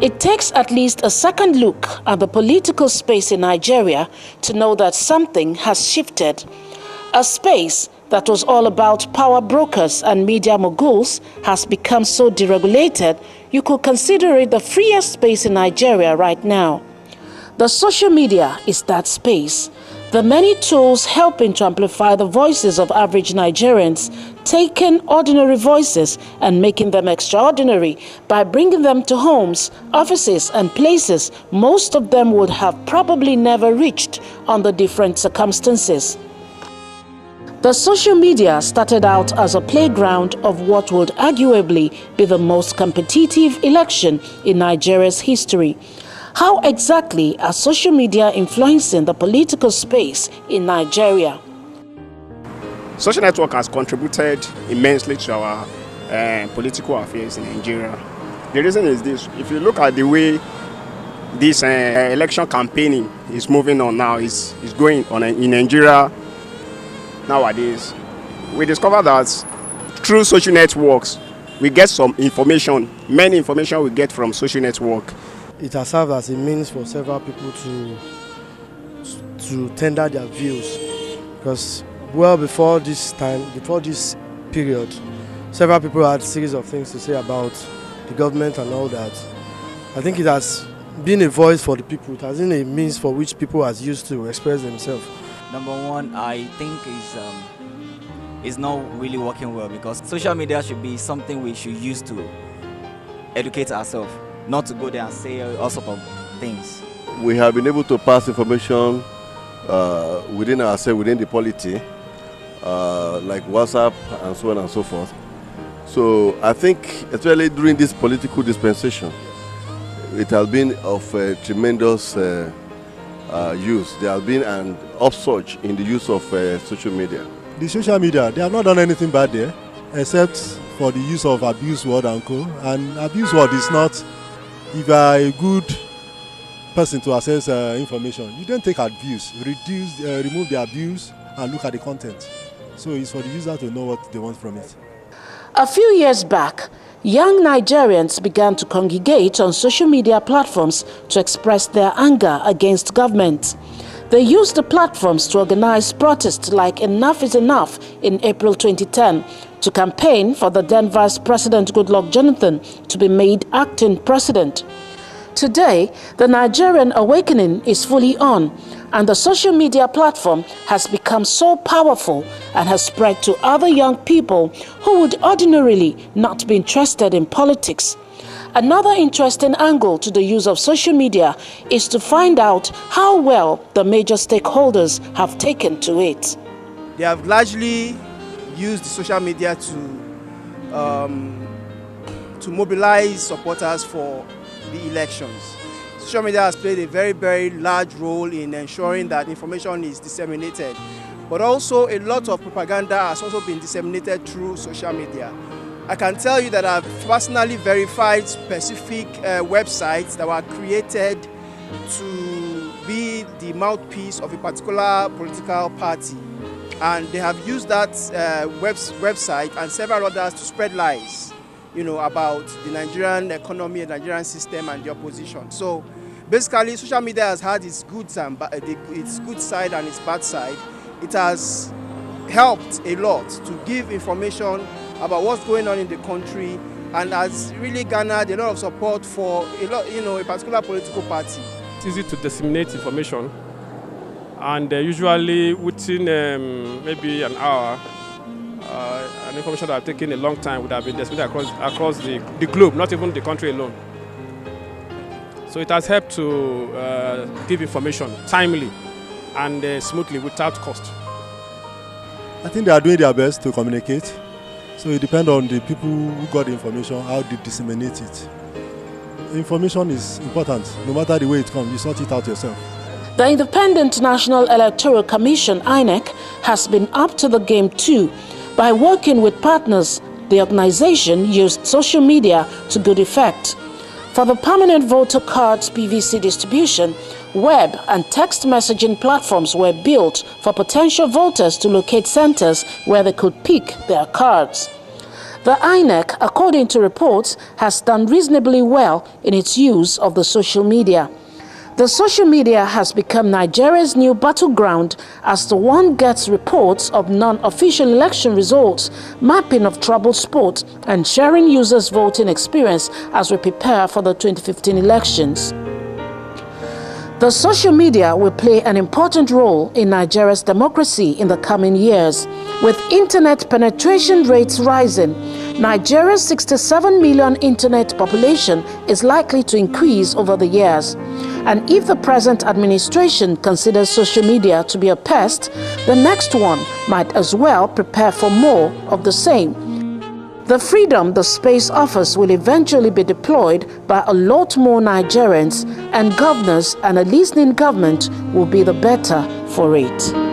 It takes at least a second look at the political space in Nigeria to know that something has shifted. A space that was all about power brokers and media moguls has become so deregulated, you could consider it the freest space in Nigeria right now. The social media is that space. The many tools helping to amplify the voices of average Nigerians, taking ordinary voices and making them extraordinary by bringing them to homes, offices and places most of them would have probably never reached under different circumstances. The social media started out as a playground of what would arguably be the most competitive election in Nigeria's history. How exactly are social media influencing the political space in Nigeria? Social network has contributed immensely to our political affairs in Nigeria. The reason is this: if you look at the way this election campaigning is moving on now, is going on in Nigeria nowadays, we discover that through social networks we get some information. Many information we get from social network. It has served as a means for several people to tender their views, because well before this time, before this period, several people had a series of things to say about the government and all that. I think it has been a voice for the people. It has been a means for which people has used to express themselves. Number one, I think is not really working well, because social media should be something we should use to educate ourselves, not to go there and say all sorts of things. We have been able to pass information within ourselves, within the polity, like WhatsApp and so on and so forth. So I think, especially during this political dispensation, it has been of tremendous use. There has been an upsurge in the use of social media. The social media, they have not done anything bad there, except for the use of abuse word and co. And abuse word is not, if you are a good person to access information, you don't take abuse, remove the abuse and look at the content. So it's for the user to know what they want from it. A few years back, young Nigerians began to congregate on social media platforms to express their anger against government. They used the platforms to organize protests like Enough is Enough in April 2010 to campaign for the then Vice President Goodluck Jonathan to be made acting president. Today, the Nigerian awakening is fully on, and the social media platform has become so powerful and has spread to other young people who would ordinarily not be interested in politics. Another interesting angle to the use of social media is to find out how well the major stakeholders have taken to it. They have largely used the social media to mobilize supporters for the elections. Social media has played a very, very large role in ensuring that information is disseminated. But also a lot of propaganda has also been disseminated through social media. I can tell you that I've personally verified specific websites that were created to be the mouthpiece of a particular political party. And they have used that website and several others to spread lies, about the Nigerian economy and Nigerian system and the opposition. So basically, social media has had its good side and its bad side. It has helped a lot to give information about what's going on in the country, and has really garnered a lot of support for a particular political party. It's easy to disseminate information, and usually within maybe an hour, an information that have taken a long time would have been disseminated across the globe, not even the country alone. So it has helped to give information timely and smoothly without cost. I think they are doing their best to communicate. So it depends on the people who got the information, how they disseminate it. Information is important. No matter the way it comes, you sort it out yourself. The Independent National Electoral Commission, INEC, has been up to the game too. By working with partners, the organization used social media to good effect. For the permanent voter cards PVC distribution, web and text messaging platforms were built for potential voters to locate centers where they could pick their cards. The INEC, according to reports, has done reasonably well in its use of the social media. The social media has become Nigeria's new battleground as the one gets reports of non-official election results, mapping of troubled sport, and sharing users' voting experience as we prepare for the 2015 elections. The social media will play an important role in Nigeria's democracy in the coming years. With internet penetration rates rising, Nigeria's 67 million internet population is likely to increase over the years. And if the present administration considers social media to be a pest, the next one might as well prepare for more of the same. The freedom the space offers will eventually be deployed by a lot more Nigerians, and governors and a listening government will be the better for it.